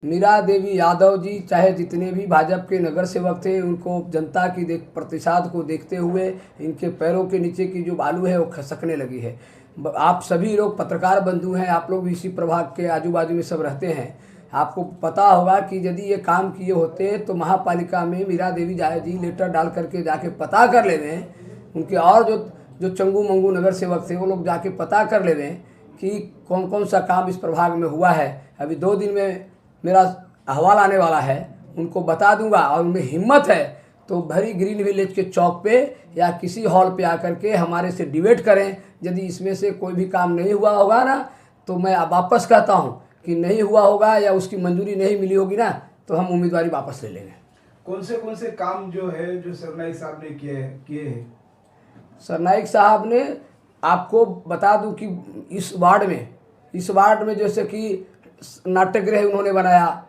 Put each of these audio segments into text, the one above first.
मीरा देवी यादव जी चाहे जितने भी भाजपा के नगर सेवक थे, उनको जनता की प्रतिसाद को देखते हुए इनके पैरों के नीचे की जो बालू है वो खसकने लगी है। आप सभी लोग पत्रकार बंधु हैं, आप लोग भी इसी प्रभाग के आजू बाजू में सब रहते हैं। आपको पता होगा कि यदि ये काम किए होते तो महापालिका में मीरा देवी जी लेटर डाल करके जाके पता कर लेवे, उनके और जो चंगू मंगू नगर सेवक थे वो लोग जाके पता कर लेवे कि कौन कौन सा काम इस प्रभाग में हुआ है। अभी 2 दिन में मेरा अहवाल आने वाला है, उनको बता दूंगा। और उनमें हिम्मत है तो भरी ग्रीन विलेज के चौक पे या किसी हॉल पे आकर के हमारे से डिबेट करें। यदि इसमें से कोई भी काम नहीं हुआ होगा ना, तो मैं वापस कहता हूँ कि नहीं हुआ होगा या उसकी मंजूरी नहीं मिली होगी ना, तो हम उम्मीदवारी वापस ले लेंगे। कौन से काम जो है जो सरनाईक साहब ने किए हैं? सरनाईक साहब ने, आपको बता दूं कि इस वार्ड में जैसे कि नाट्यगृह उन्होंने बनाया,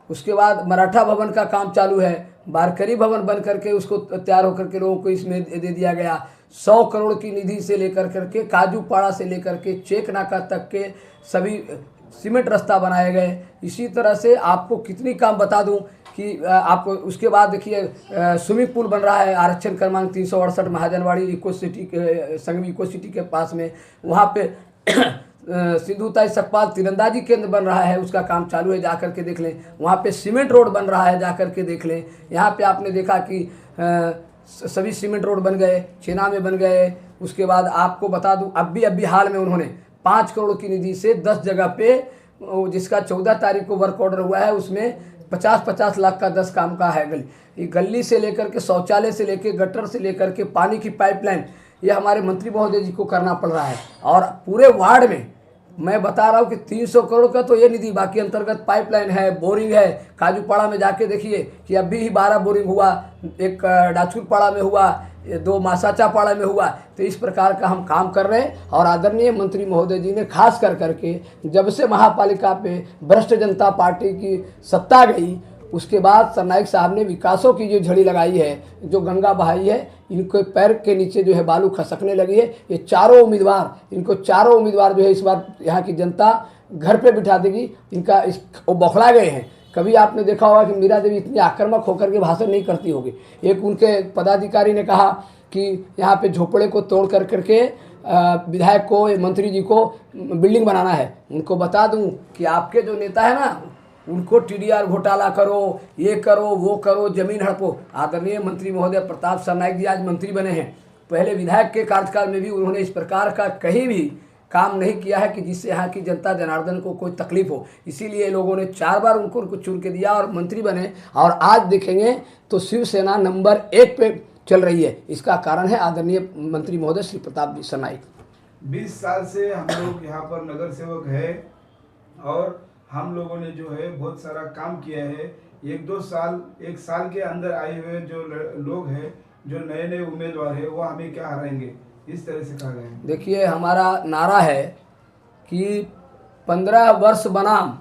उसके बाद मराठा भवन का काम चालू है, बारकरी भवन बन करके उसको तैयार होकर के लोगों को इसमें दे दिया गया। 100 करोड़ की निधि से लेकर करके काजूपाड़ा से लेकर के चेक नाका तक के सभी सीमेंट रास्ता बनाए गए। इसी तरह से आपको कितनी काम बता दूं कि आपको उसके बाद देखिए स्विमिंग पूल बन रहा है आरक्षण क्रमांक 368 महाजनवाड़ी इको सिटी के संगम इको सिटी के पास में, वहाँ पे सिद्धूताई सकपाल तीरंदाजी केंद्र बन रहा है, उसका काम चालू है, जाकर के देख लें। वहाँ पे सीमेंट रोड बन रहा है, जाकर के देख लें। यहाँ पे आपने देखा कि सभी सीमेंट रोड बन गए, छेना में बन गए। उसके बाद आपको बता दूं अभी हाल में उन्होंने 5 करोड़ की निधि से 10 जगह पे, जिसका 14 तारीख को वर्क ऑर्डर हुआ है, उसमें 50-50 लाख का 10 काम का है। गली से लेकर के शौचालय से लेकर गटर से लेकर के पानी की पाइपलाइन, ये हमारे मंत्री महोदय जी को करना पड़ रहा है। और पूरे वार्ड में मैं बता रहा हूँ कि 300 करोड़ का तो ये निधि, बाकी अंतर्गत पाइपलाइन है, बोरिंग है। काजूपाड़ा में जाके देखिए कि अभी ही 12 बोरिंग हुआ, एक डाचुरपाड़ा में हुआ, 2 मासाचा पाड़ा में हुआ। तो इस प्रकार का हम काम कर रहे हैं। और आदरणीय मंत्री महोदय जी ने खास करके जब से महापालिका पे भ्रष्ट जनता पार्टी की सत्ता गई, उसके बाद सरनाईक साहब ने विकासों की जो झड़ी लगाई है, जो गंगा बहाई है, इनके पैर के नीचे जो है बालू खसकने लगी है। ये चारों उम्मीदवार जो है इस बार यहाँ की जनता घर पे बिठा देगी। इनका वो बौखला गए हैं। कभी आपने देखा होगा कि मीरा देवी इतनी आक्रामक होकर के भाषण नहीं करती होगी। एक उनके पदाधिकारी ने कहा कि यहाँ पे झोपड़े को तोड़ करके विधायक को, मंत्री जी को बिल्डिंग बनाना है। उनको बता दूं कि आपके जो नेता है ना, उनको TDR घोटाला करो, ये करो, वो करो, जमीन हड़पो। आदरणीय मंत्री महोदय प्रताप सरनाईक जी आज मंत्री बने हैं, पहले विधायक के कार्यकाल में भी उन्होंने इस प्रकार का कहीं भी काम नहीं किया है कि जिससे यहाँ की जनता जनार्दन को कोई तकलीफ हो। इसीलिए लोगों ने 4 बार उनको चुन के दिया और मंत्री बने। और आज देखेंगे तो शिवसेना नंबर 1 पे चल रही है। इसका कारण है आदरणीय मंत्री महोदय श्री प्रताप सरनाईक। 20 साल से हम लोग यहाँ पर नगर सेवक है और हम लोगों ने जो है बहुत सारा काम किया है। 1 साल के अंदर आए हुए जो लोग हैं, जो नए उम्मीदवार है, वो हमें क्या हराएंगे, इस तरह से कहा गया है। देखिए, हमारा नारा है कि 15 वर्ष बनाम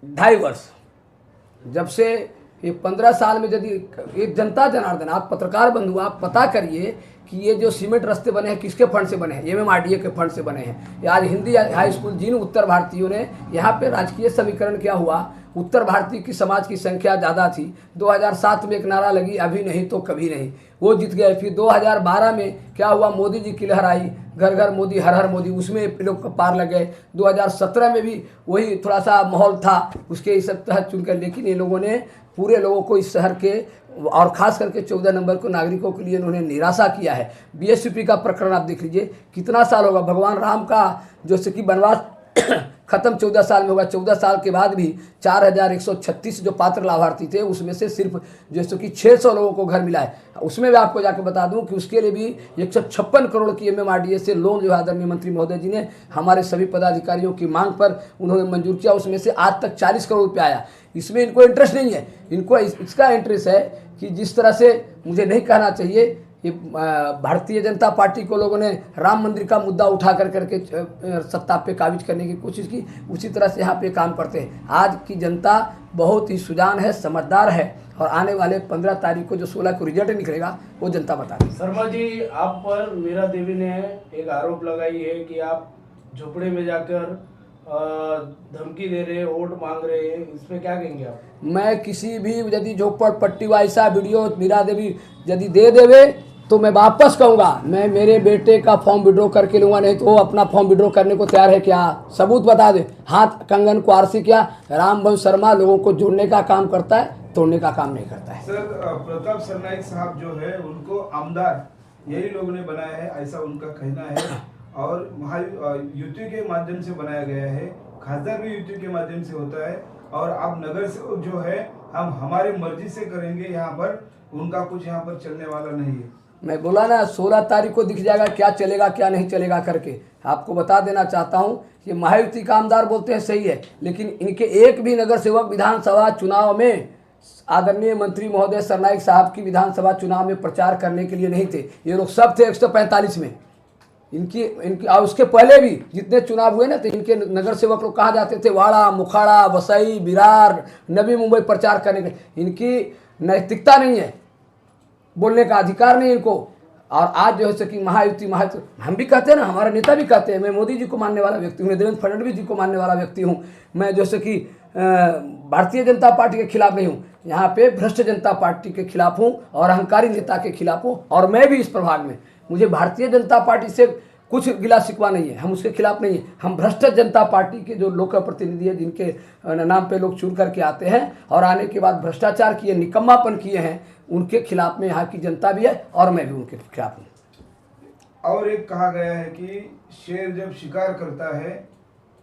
2.5 वर्ष। जब से ये 15 साल में यदि एक जनता जनार्दन, आप पत्रकार बंधु, आप पता करिए कि ये जो सीमेंट रास्ते बने हैं किसके फंड से बने हैं? MMRDA के फंड से बने हैं। आज हिंदी हाई स्कूल, जिन उत्तर भारतीयों ने, यहाँ पे राजकीय समीकरण क्या हुआ, उत्तर भारतीय की समाज की संख्या ज़्यादा थी। 2007 में एक नारा लगी, अभी नहीं तो कभी नहीं, वो जीत गए। फिर 2012 में क्या हुआ, मोदी जी की लहर आई, घर घर मोदी, हर हर मोदी, उसमें लोग पार लग गए। 2017 में भी वही थोड़ा सा माहौल था, उसके इस तहत चुनकर। लेकिन ये लोगों ने पूरे लोगों को इस शहर के और ख़ास करके 14 नंबर को नागरिकों के लिए उन्होंने निराशा किया है। BSUP का प्रकरण आप देख लीजिए, कितना साल होगा। भगवान राम का जो कि वनवास खत्म 14 साल में होगा, 14 साल के बाद भी 4136 जो पात्र लाभार्थी थे, उसमें से सिर्फ जैसे कि 600 लोगों को घर मिला है। उसमें भी आपको जाकर बता दूं कि उसके लिए भी 156 करोड़ की MMRDA से लोन जो आदरणीय मंत्री महोदय जी ने हमारे सभी पदाधिकारियों की मांग पर उन्होंने मंजूर किया। उसमें से आज तक 40 करोड़ रुपया आया। इसमें इनको इंटरेस्ट नहीं है, इनको इसका इंटरेस्ट है कि जिस तरह से, मुझे नहीं कहना चाहिए, ये भारतीय जनता पार्टी को लोगों ने राम मंदिर का मुद्दा उठा करके सत्ता पे काबिज करने की कोशिश की, उसी तरह से यहाँ पे काम करते हैं। आज की जनता बहुत ही सुजान है, समझदार है, और आने वाले 15 तारीख को जो 16 को रिजल्ट निकलेगा वो जनता बताएगी। शर्मा जी, आप पर मीरा देवी ने एक आरोप लगाई है कि आप झोपड़े में जाकर धमकी दे रहे हैं, वोट मांग रहे हैं, इसमें क्या कहेंगे आप? मैं किसी भी यदि झोपड़पट्टी वैसा वीडियो मीरा देवी यदि दे देवे तो मैं वापस कहूँगा, मैं मेरे बेटे का फॉर्म विड्रॉ करके लूँगा, नहीं तो वो अपना फॉर्म विड्रॉ करने को तैयार है क्या? सबूत बता दे। हाथ कंगन को आरसी किया। रामवंश शर्मा लोगों को जोड़ने का काम करता है, तोड़ने का काम नहीं करता है। सर प्रताप सरनाइक साहब जो है उनको आमदार यही लोगों ने बनाया है, ऐसा उनका कहना है। और युति के माध्यम से बनाया गया है, खासदार भी युति के माध्यम से होता है। और अब नगर सेवक जो है हम हमारी मर्जी से करेंगे, यहाँ पर उनका कुछ यहाँ पर चलने वाला नहीं है। मैं बोला ना 16 तारीख को दिख जाएगा क्या चलेगा क्या नहीं चलेगा करके। आपको बता देना चाहता हूँ, ये महायुति का आमदार बोलते हैं सही है, लेकिन इनके एक भी नगर सेवक विधानसभा चुनाव में आदरणीय मंत्री महोदय सरनाइक साहब की विधानसभा चुनाव में प्रचार करने के लिए नहीं थे। ये लोग सब थे 145 में। इनकी और उसके पहले भी जितने चुनाव हुए ना, तो इनके नगर सेवक लोग कहाँ जाते थे? वाड़ा, मुखाड़ा, वसई, विरार, नवी मुंबई प्रचार करने के। इनकी नैतिकता नहीं है, बोलने का अधिकार नहीं इनको। और आज जो है कि महायुति हम भी कहते हैं ना, हमारे नेता भी कहते हैं। मैं मोदी जी को मानने वाला व्यक्ति हूँ, मैं देवेंद्र फडणवीस जी को मानने वाला व्यक्ति हूँ। मैं जैसे कि भारतीय जनता पार्टी के खिलाफ नहीं हूँ, यहाँ पे भ्रष्ट जनता पार्टी के खिलाफ हूँ और अहंकारी नेता के खिलाफ हूँ। और मैं भी इस प्रभाग में, मुझे भारतीय जनता पार्टी से कुछ गिला शिकवा नहीं है, हम उसके खिलाफ नहीं है। हम भ्रष्ट जनता पार्टी के जो लोक प्रतिनिधि है, जिनके नाम पे लोग चुन करके आते हैं और आने के बाद भ्रष्टाचार किए, निकम्मापन किए हैं, उनके खिलाफ में यहाँ की जनता भी है और मैं भी उनके खिलाफ हूँ। और एक कहा गया है कि शेर जब शिकार करता है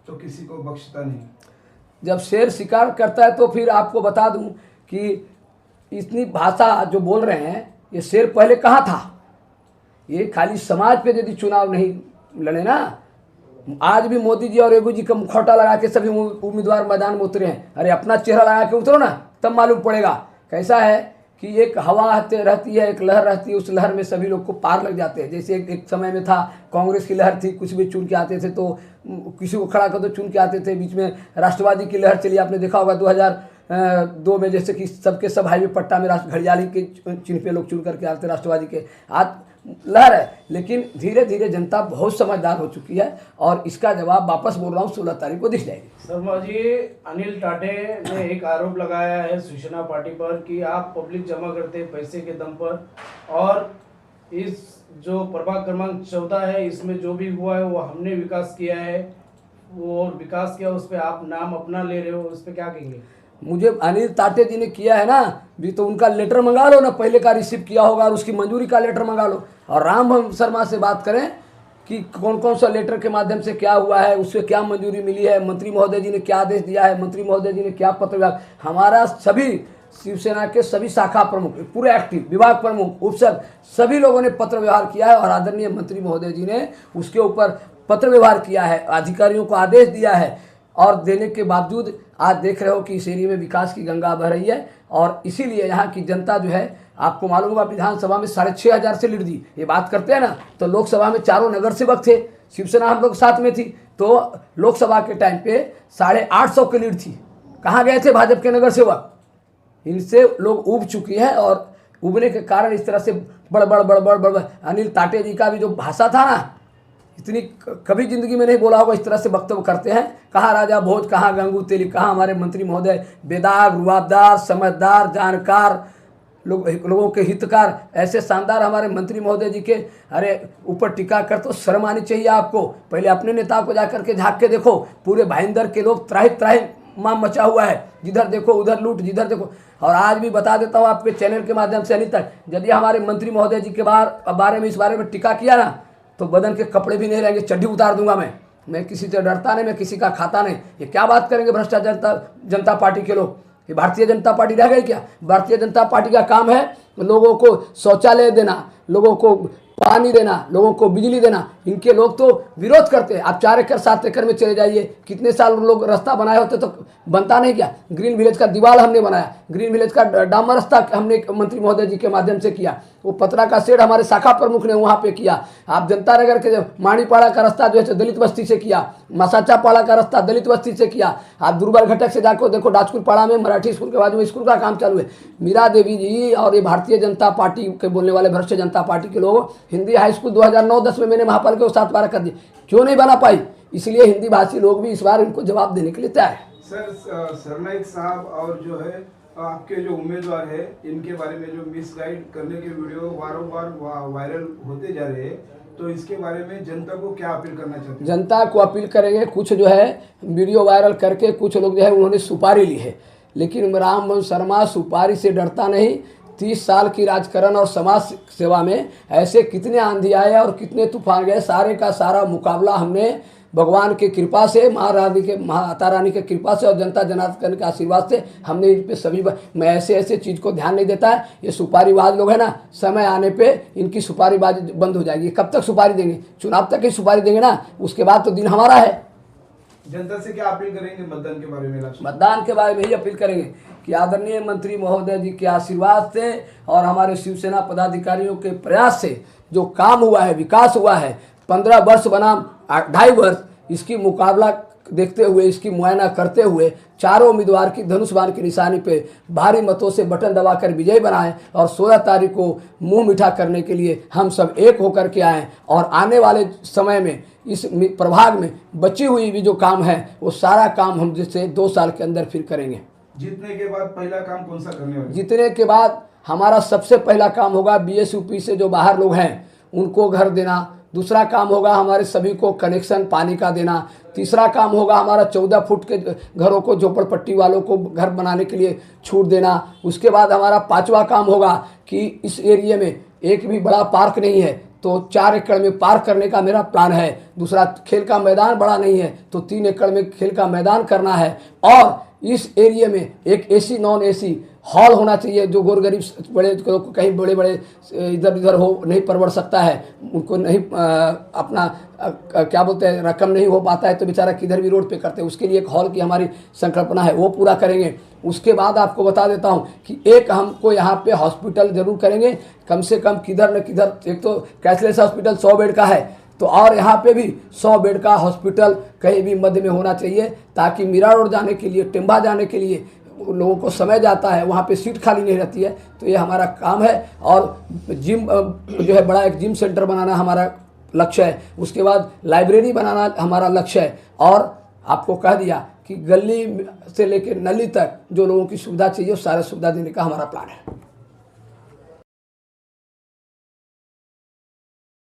तो किसी को बख्शता नहीं। जब शेर शिकार करता है तो फिर आपको बता दूं कि इतनी भाषा जो बोल रहे हैं, ये शेर पहले कहाँ था? ये खाली समाज पे यदि चुनाव नहीं लड़े ना, आज भी मोदी जी और योगी जी का मुखौटा लगा के सभी उम्मीदवार मैदान में उतरे हैं। अरे अपना चेहरा लगा के उतरो ना, तब मालूम पड़ेगा। कैसा है कि एक हवा रहती है, एक लहर रहती है, उस लहर में सभी लोग को पार लग जाते हैं। जैसे एक समय में था, कांग्रेस की लहर थी, कुछ भी चुन के आते थे तो किसी को खड़ा कर दो चुन के आते थे। बीच में राष्ट्रवादी की लहर चली, आपने देखा होगा 2002 में, जैसे कि सबके सब हाईवे पट्टा में घड़ियाली के चिन्ह पे लोग चुन करके आते राष्ट्रवादी के। आज लहर है, लेकिन धीरे धीरे जनता बहुत समझदार हो चुकी है और इसका जवाब वापस बोल रहा हूँ 16 तारीख को दिख जाएगी। शर्मा जी, अनिल टाटे ने एक आरोप लगाया है शिवसेना पार्टी पर कि आप पब्लिक जमा करते हैं पैसे के दम पर, और इस जो प्रभाग क्रमांक 14 है, इसमें जो भी हुआ है वो हमने विकास किया है, वो और विकास किया, उस पर आप नाम अपना ले रहे हो, उस पर क्या कहेंगे? मुझे अनिल टाटे जी ने किया है ना, भी तो उनका लेटर मंगा लो ना, पहले का रिसीव किया होगा और उसकी मंजूरी का लेटर मंगा लो। और राम शर्मा से बात करें कि कौन कौन सा लेटर के माध्यम से क्या हुआ है, उससे क्या मंजूरी मिली है, मंत्री महोदय जी ने क्या आदेश दिया है, मंत्री महोदय जी ने क्या पत्र। हमारा सभी शिवसेना के सभी शाखा प्रमुख, पूरे एक्टिव विभाग प्रमुख, उपसर, सभी लोगों ने पत्र व्यवहार किया है और आदरणीय मंत्री महोदय जी ने उसके ऊपर पत्र व्यवहार किया है, अधिकारियों को आदेश दिया है। और देने के बावजूद आज देख रहे हो कि इस एरिया में विकास की गंगा बह रही है। और इसीलिए यहाँ की जनता जो है, आपको मालूम होगा विधानसभा में 6,500 से लीड दी। ये बात करते हैं ना, तो लोकसभा में चारों नगर सेवक थे, शिवसेना हम लोग साथ में थी, तो लोकसभा के टाइम पे 850 की लीड थी। कहाँ गए थे भाजपा के नगर सेवक? इनसे लोग उब चुकी हैं और उबने के कारण इस तरह से बड़ अनिल टाटे जी का भी जो भाषा था ना, इतनी कभी जिंदगी में नहीं बोला होगा, इस तरह से वक्तव्य करते हैं। कहाँ राजा भोज, कहाँ गंगू तेली, कहाँ हमारे मंत्री महोदय बेदाग, रुआबदार, समझदार, जानकार, लोगों के हितकार, ऐसे शानदार हमारे मंत्री महोदय जी के अरे ऊपर टीका कर तो शर्म आनी चाहिए आपको। पहले अपने नेता को जाकर के झाँक के देखो, पूरे भाईंदर के लोग त्राही त्राही माम मचा हुआ है, जिधर देखो उधर लूट, जिधर देखो। और आज भी बता देता हूँ आपके चैनल के माध्यम से, अनिल तक यदि हमारे मंत्री महोदय जी के बारे में इस बारे में टीका किया ना, तो बदन के कपड़े भी नहीं रहेंगे, चड्डी उतार दूंगा मैं किसी से डरता नहीं, मैं किसी का खाता नहीं। ये क्या बात करेंगे भ्रष्टाचार जनता पार्टी के लोग? ये भारतीय जनता पार्टी रह गई क्या? भारतीय जनता पार्टी का काम है लोगों को शौचालय देना, लोगों को पानी देना, लोगों को बिजली देना। इनके लोग तो विरोध करते हैं। आप 4 एकड़ 7 एकड़ में चले जाइए, कितने साल लोग रास्ता बनाए होते तो बनता नहीं क्या? ग्रीन विलेज का दीवार हमने बनाया, ग्रीन विलेज का डामर रास्ता हमने मंत्री महोदय जी के माध्यम से किया, वो पतरा का शेड हमारे शाखा प्रमुख ने वहाँ पे किया। आप जनता नगर के माणीपाड़ा का रास्ता जो है दलित बस्ती से किया, मसाचा पाड़ा का रास्ता दलित बस्ती से किया। आप दुर्बल घटक से जाकर देखो, डाचकुर पाड़ा में मराठी स्कूल के बाजू में स्कूल का काम चालू है। मीरा देवी जी और ये भारतीय जनता पार्टी के बोलने वाले भ्रष्ट जनता पार्टी के लोग, हिंदी हाई स्कूल 2009-10 में मैंने महापालिका को 7-12 कर दी, क्यों नहीं बना पाई? इसलिए हिंदी भाषी लोग भी इस बार इनको जवाब देने के लिए तैयार है। सर सरनाइक साहब और जो है आपके जो उम्मीदवार है इनके बारे में जो मिसगाइड करने के वीडियो वारंवार वायरल होते जा रहे हैं, तो इसके बारे में जनता को क्या अपील करना चाहते हैं? जनता को अपील करेंगे, कुछ जो है वीडियो वायरल करके कुछ लोग जो है उन्होंने सुपारी ली है, लेकिन राममोहन शर्मा सुपारी से डरता नहीं। 30 साल की राजकारण और समाज सेवा में ऐसे कितने आंधी आए और कितने तूफान गए, सारे का सारा मुकाबला हमने भगवान की कृपा से, माता रानी की कृपा से और जनता जनार्दन के आशीर्वाद से हमने इन पे सभी मैं ऐसे चीज़ को ध्यान नहीं देता है। ये सुपारीबाज लोग हैं ना, समय आने पे इनकी सुपारीबाजी बंद हो जाएगी। कब तक सुपारी देंगे? चुनाव तक ही सुपारी देंगे ना, उसके बाद तो दिन हमारा है। जनता से क्या अपील करेंगे मतदान के बारे में? मतदान के बारे में ही अपील करेंगे कि आदरणीय मंत्री महोदय जी के आशीर्वाद से और हमारे शिवसेना पदाधिकारियों के प्रयास से जो काम हुआ है, विकास हुआ है, 15 वर्ष बनाम 2.5 वर्ष, इसकी मुकाबला देखते हुए, इसकी मुआयना करते हुए चारों उम्मीदवार की धनुष बाण की निशानी पे भारी मतों से बटन दबाकर विजयी बनाएं और 16 तारीख को मुंह मीठा करने के लिए हम सब एक होकर के आएँ और आने वाले समय में इस प्रभाग में बची हुई भी जो काम है वो सारा काम हम जैसे 2 साल के अंदर फिर करेंगे। जीतने के बाद पहला काम कौन सा करने वाले? जीतने के बाद हमारा सबसे पहला काम होगा BSUP से जो बाहर लोग हैं उनको घर देना। दूसरा काम होगा हमारे सभी को कनेक्शन पानी का देना। तीसरा काम होगा हमारा 14 फुट के घरों को, झोपड़पट्टी वालों को घर बनाने के लिए छूट देना। उसके बाद हमारा 5वां काम होगा कि इस एरिया में एक भी बड़ा पार्क नहीं है तो 4 एकड़ में पार्क करने का मेरा प्लान है। दूसरा, खेल का मैदान बड़ा नहीं है तो 3 एकड़ में खेल का मैदान करना है। और इस एरिया में एक AC नॉन AC हॉल होना चाहिए, जो गोर गरीब बड़े कहीं बड़े इधर उधर हो नहीं परवड़ सकता है, उनको नहीं अपना क्या बोलते हैं रकम नहीं हो पाता है तो बेचारा किधर भी रोड पे करते हैं, उसके लिए एक हॉल की हमारी संकल्पना है, वो पूरा करेंगे। उसके बाद आपको बता देता हूँ कि एक हमको यहाँ पे हॉस्पिटल जरूर करेंगे, कम से कम किधर न किधर। एक तो कैशलेस हॉस्पिटल 100 बेड का है तो और यहाँ पे भी 100 बेड का हॉस्पिटल कहीं भी मध्य में होना चाहिए, ताकि मीरा रोड जाने के लिए, टिम्बा जाने के लिए लोगों को समय जाता है, वहाँ पे सीट खाली नहीं रहती है। तो ये हमारा काम है। और जिम जो है बड़ा एक जिम सेंटर बनाना हमारा लक्ष्य है। उसके बाद लाइब्रेरी बनाना हमारा लक्ष्य है। और आपको कह दिया कि गली से लेकर नली तक जो लोगों की सुविधा चाहिए वो सारी सुविधा देने का हमारा प्लान है।